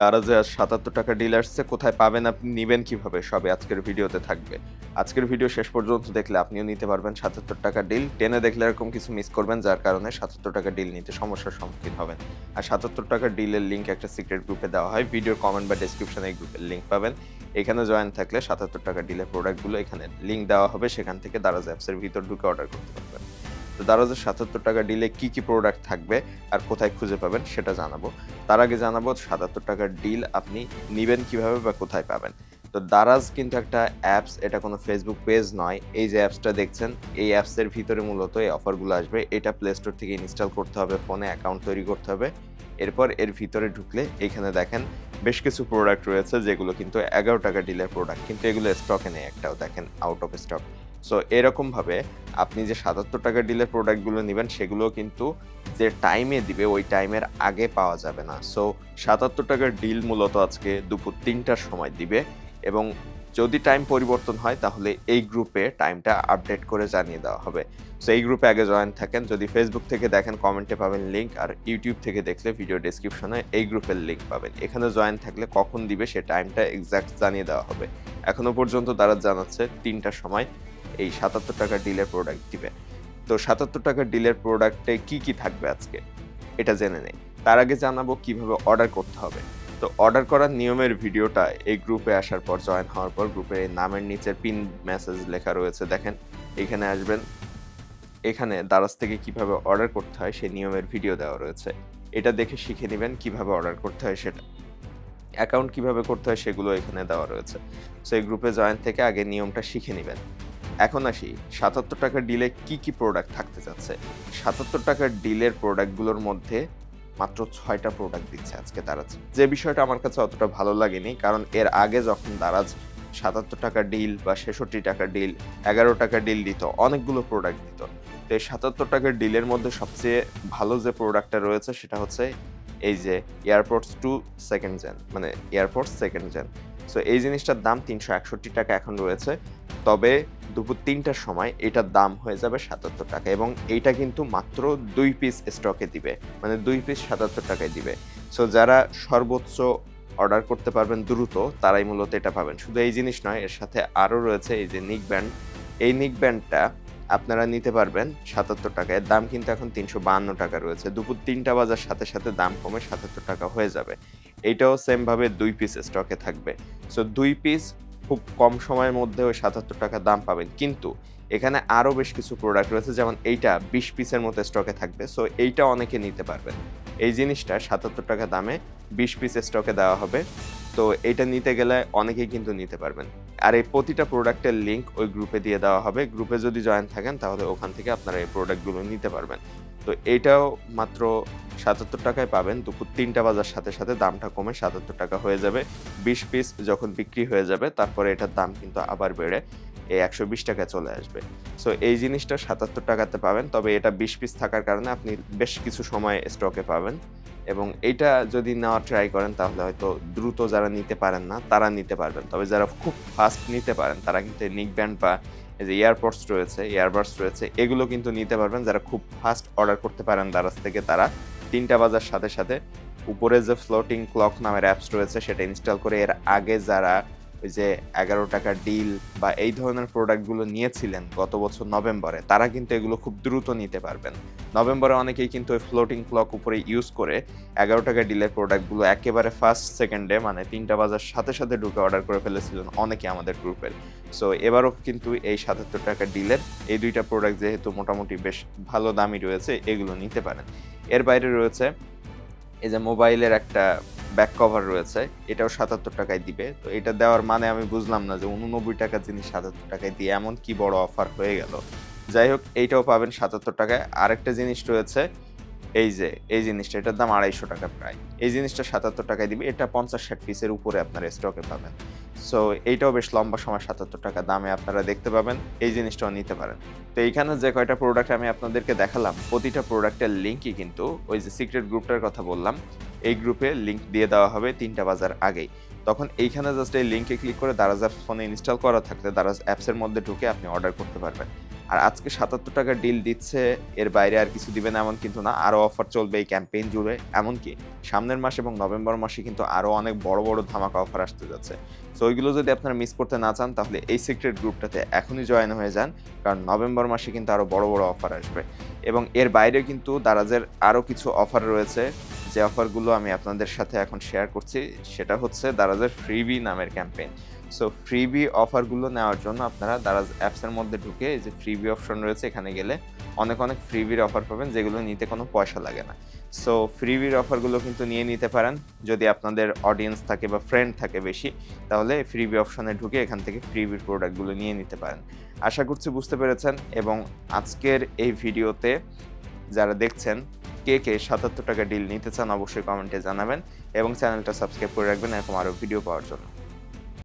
দারাজে আজ ৳৭৭ ডিল আসছে। কোথায় পাবেন, আপনি নিবেন কিভাবে? সবই আজকের ভিডিওতে থাকবে। আজকের ভিডিও শেষ পর্যন্ত দেখলে আপনিও নিতে পারবেন ৳৭৭ ডিল। টেনে দেখলে এরকম কিছু মিস করবেন যার কারণে ৳৭৭ ডিল নিতে সমস্যার সম্মুখীন হবেন। আর ৳৭৭ ডিলের লিংক একটা সিক্রেট গ্রুপে দেওয়া হয়। ভিডিওর কমেন্ট বা ডেসক্রিপশনে এই গ্রুপের লিংক পাবেন। এখানে জয়েন থাকলে ৳৭৭ ডিলের প্রোডাক্টগুলো এখানে লিংক দেওয়া হবে। সেখান থেকে দারাজ অ্যাপসের ভিতর ঢুকে অর্ডার করতে পারবেন। তো দারাজের ৳৭৭ ডিলে কি প্রোডাক্ট থাকবে আর কোথায় খুঁজে পাবেন সেটা জানাবো। তার আগে জানাবো ৳৭৭ ডিল আপনি নিবেন কিভাবে বা কোথায় পাবেন। তো দারাজ কিন্তু একটা অ্যাপস, এটা কোনো Facebook পেজ নয়। এই যে অ্যাপসটা দেখছেন, এই অ্যাপসের ভিতরে মূলত এই অফারগুলো আসবে। এটা প্লে স্টোর থেকে ইনস্টল করতে হবে, ফোনে অ্যাকাউন্ট তৈরি করতে হবে। এরপর এর ভিতরে ঢুকলে এখানে দেখেন বেশ কিছু প্রোডাক্ট রয়েছে যেগুলো কিন্তু ৳১১ ডিলের প্রোডাক্ট। কিন্তু এগুলো স্টকে নেই একটাও, দেখেন আউট অফ স্টক। সো এরকমভাবে আপনি যে ৳৭৭ ডিলের প্রোডাক্টগুলো নিবেন সেগুলোও কিন্তু যে টাইমে দিবে ওই টাইমের আগে পাওয়া যাবে না। সো ৳৭৭ ডিল মূলত আজকে দুপুর ৩ টার সময় দিবে এবং যদি টাইম পরিবর্তন হয় তাহলে এই গ্রুপে টাইমটা আপডেট করে জানিয়ে দেওয়া হবে। সো এই গ্রুপে আগে জয়েন থাকেন। যদি Facebook থেকে দেখেন কমেন্টে পাবেন লিংক, আর YouTube থেকে দেখলে ভিডিও ডেসক্রিপশনে এই গ্রুপের লিংক পাবেন। এখানে জয়েন থাকলে কখন দিবে সে টাইমটা এক্সাক্ট জানিয়ে দেওয়া হবে। এখনো পর্যন্ত দারাজ জানাচ্ছে ৩ টার সময় এই ৳৭৭ ডিলের প্রোডাক্ট দিবে। তো ৳৭৭ ডিলের প্রোডাক্টে কি থাকবে আজকে? এটা জেনে নেই। তার আগে জানাবো কিভাবে অর্ডার করতে হবে। তো অর্ডার করার নিয়মের ভিডিওটা এই গ্রুপে আসার পর, জয়েন হওয়ার পর গ্রুপের এই নামের নিচের পিন মেসেজ লেখা রয়েছে দেখেন। এইখানে আসবেন। এখানে দারাজ থেকে কিভাবে অর্ডার করতে হয় সেই নিয়মের ভিডিও দেওয়া রয়েছে। এটা দেখে শিখে নিবেন কিভাবে অর্ডার করতে হয় সেটা। অ্যাকাউন্ট কিভাবে করতে হয় সেগুলো এখানে দেওয়া রয়েছে। সো এই গ্রুপে জয়েন থেকে আগে নিয়মটা শিখে নিবেন। এখন আসি ৳৭৭ ডিলে কি প্রোডাক্ট থাকতে যাচ্ছে। ৳৭৭ ডিলের প্রোডাক্টগুলোর মধ্যে মাত্র ৬ টা প্রোডাক্ট দিচ্ছে আজকে দারাজ। যে বিষয়টা আমার কাছে অতটা ভালো লাগেনি। কারণ এর আগে যখন দারাজ ৳৭৭ ডিল বা ৳৬৬ ডিল, ৳১১ ডিল দিত, অনেকগুলো প্রোডাক্ট দিত। তো এই ৳৭৭ ডিলের মধ্যে সবচেয়ে ভালো যে প্রোডাক্টটা রয়েছে সেটা হচ্ছে এই যে এয়ারপডস 2 2nd জেন, মানে এয়ারপডস 2nd জেন। সো এই জিনিসটার দাম ৳৩৬১ এখন রয়েছে। তবে দুপুর ৩ টার সময় এটার দাম হয়ে যাবে ৳৭৭ এবং এইটা কিন্তু মাত্র ২ পিস স্টকে দিবে। মানে ২ পিস ৳৭৭ য় দিবে। সো যারা সর্বোচ্চ অর্ডার করতে পারবেন দ্রুত, তারাই মূলত এটা পাবেন। শুধু এই জিনিস নয়, এর সাথে আরো রয়েছে এই যে নিক ব্যান্ড। এই নিক ব্যান্ডটা আপনারা নিতে পারবেন ৳৭৭ এর দাম কিন্তু এখন ৳৩৫২ রয়েছে। দুপুর ৩ টা বাজার সাথে দাম কমে ৳৭৭ হয়ে যাবে। এইটাও সেম ভাবে ২ পিস স্টকে থাকবে। সো ২ পিস খুব কম সময়ের মধ্যে ওই ৳৭৭ দাম পাবেন। কিন্তু এখানে আরো বেশ কিছু প্রোডাক্ট রয়েছে, যেমন এইটা ২০ পিসের মতো স্টকে থাকবে। সো এইটা অনেকে নিতে পারবেন। এই জিনিসটা ৳৭৭ দামে ২০ পিস স্টকে দেওয়া হবে। তো এইটা নিতে গেলে অনেকেই কিন্তু নিতে পারবেন। আর এই প্রতিটা প্রোডাক্টের লিংক ওই গ্রুপে দিয়ে দেওয়া হবে। গ্রুপে যদি জয়েন থাকেন তাহলে ওখান থেকে আপনারা এই প্রোডাক্টগুলো নিতে পারবেন। তো এইটাও মাত্র ৳৭৭ য় পাবেন। দুপুর ৩ টা বাজার সাথে দামটা কমে ৳৭৭ হয়ে যাবে। ২০ পিস যখন বিক্রি হয়ে যাবে তারপরে এটার দাম কিন্তু আবার বেড়ে এই ৳১২০ য় চলে আসবে। সো এই জিনিসটা ৳৭৭ তে পাবেন। তবে এটা ২০ পিস থাকার কারণে আপনি বেশ কিছু সময় স্টকে পাবেন। এবং এইটা যদি নেওয়ার ট্রাই করেন তাহলে হয়তো দ্রুত যারা নিতে পারেন না তারা নিতে পারবেন। তবে যারা খুব ফাস্ট নিতে পারেন তারা কিন্তু এই নিক ব্যান্ড বা এই যে এয়ারপডস রয়েছে, ইয়ারবাডস রয়েছে, এগুলো কিন্তু নিতে পারবেন। যারা খুব ফাস্ট অর্ডার করতে পারেন দারাজ থেকে তারা ৩ টা বাজার সাথে উপরে যে ফ্লোটিং ক্লক নামের অ্যাপস রয়েছে সেটা ইনস্টল করে এর আগে যারা ওই যে ৳১১ ডিল বা এই ধরনের প্রোডাক্টগুলো নিয়েছিলেন গত বছর নভেম্বরে, তারা কিন্তু এগুলো খুব দ্রুত নিতে পারবেন। নভেম্বরে অনেকেই কিন্তু ওই ফ্লোটিং ক্লক উপরে ইউজ করে ৳১১ ডিলের প্রোডাক্টগুলো একেবারে ফার্স্ট সেকেন্ডে, মানে ৩ টা বাজার সাথে ঢুকে অর্ডার করে ফেলেছিলেন অনেকে আমাদের গ্রুপের। সো এবারও কিন্তু এই ৳৭৭ ডিলের এই ২ টা প্রোডাক্ট যেহেতু মোটামুটি বেশ ভালো দামই রয়েছে, এগুলো নিতে পারেন। এর বাইরে রয়েছে এই যে মোবাইলের একটা ব্যাক কভার রয়েছে, এটাও ৳৭৭ য় দিবে। তো এটা দেওয়ার মানে আমি বুঝলাম না যে ৳৮৯ র জিনিস ৳৭৭ য় দিয়ে এমন কি বড় অফার হয়ে গেল। যাই হোক, এইটাও পাবেন ৳৭৭ য়। আরেকটা জিনিস রয়েছে এই যে এই জিনিসটা, এটার দাম ৳২৫০ প্রায়। এই জিনিসটা ৳৭৭ য় দিবে। এটা ৫০-৬০ পিসের উপরে আপনারা স্টকে পাবেন। সো এইটাও বেশ লম্বা সময় ৳৭৭ দামে আপনারা দেখতে পাবেন। এই জিনিসটাও নিতে পারেন। তো এইখানে যে কয়টা প্রোডাক্ট আমি আপনাদেরকে দেখালাম, প্রতিটা প্রোডাক্টের লিংকই কিন্তু ওই যে সিক্রেট গ্রুপটার কথা বললাম, এই গ্রুপে লিংক দিয়ে দেওয়া হবে ৩ টা বাজার আগেই। তখন এইখানে জাস্ট এই লিংকে ক্লিক করে দারাজ অ্যাপস ফোনে ইনস্টল করা থাকলে দারাজ অ্যাপসের মধ্যে ঢুকে আপনি অর্ডার করতে পারবেন। আর আজকে ৳৭৭ ডিল দিচ্ছে, এর বাইরে আর কিছু দিবে না এমন কিন্তু না। আরো অফার চলবে এই ক্যাম্পেইন জুড়ে। এমনকি সামনের মাস এবং নভেম্বর মাসে কিন্তু আরো অনেক বড়, বড় ধামাকা অফার আসতে যাচ্ছে। সো ওইগুলো যদি আপনারা মিস করতে না চান তাহলে এই সিক্রেট গ্রুপটাতে এখনই জয়েন হয়ে যান। কারণ নভেম্বর মাসে কিন্তু আরো বড়, বড় অফার আসবে। এবং এর বাইরেও কিন্তু দারাজের আরো কিছু অফার রয়েছে। যে অফারগুলো আমি আপনাদের সাথে এখন শেয়ার করছি সেটা হচ্ছে দারাজের ফ্রিবি নামের ক্যাম্পেইন। সো ফ্রিবি অফারগুলো নেওয়ার জন্য আপনারা দারাজ অ্যাপসের মধ্যে ঢুকে এই যে ফ্রিবি অপশন রয়েছে এখানে গেলে অনেক, অনেক ফ্রিবির অফার পাবেন যেগুলো নিতে কোনো পয়সা লাগে না। সো ফ্রিবির অফারগুলো কিন্তু নিয়ে নিতে পারেন। যদি আপনাদের অডিয়েন্স থাকে বা ফ্রেন্ড থাকে বেশি তাহলে ফ্রিবি অপশনে ঢুকে এখান থেকে ফ্রিবির প্রোডাক্টগুলো নিয়ে নিতে পারেন। আশা করছি বুঝতে পেরেছেন এবং আজকের এই ভিডিওতে যারা দেখছেন কে ৳৭৭ ডিল নিতে চান অবশ্যই কমেন্টে জানাবেন এবং চ্যানেলটা সাবস্ক্রাইব করে রাখবেন এরকম আরো ভিডিও পাওয়ার জন্য।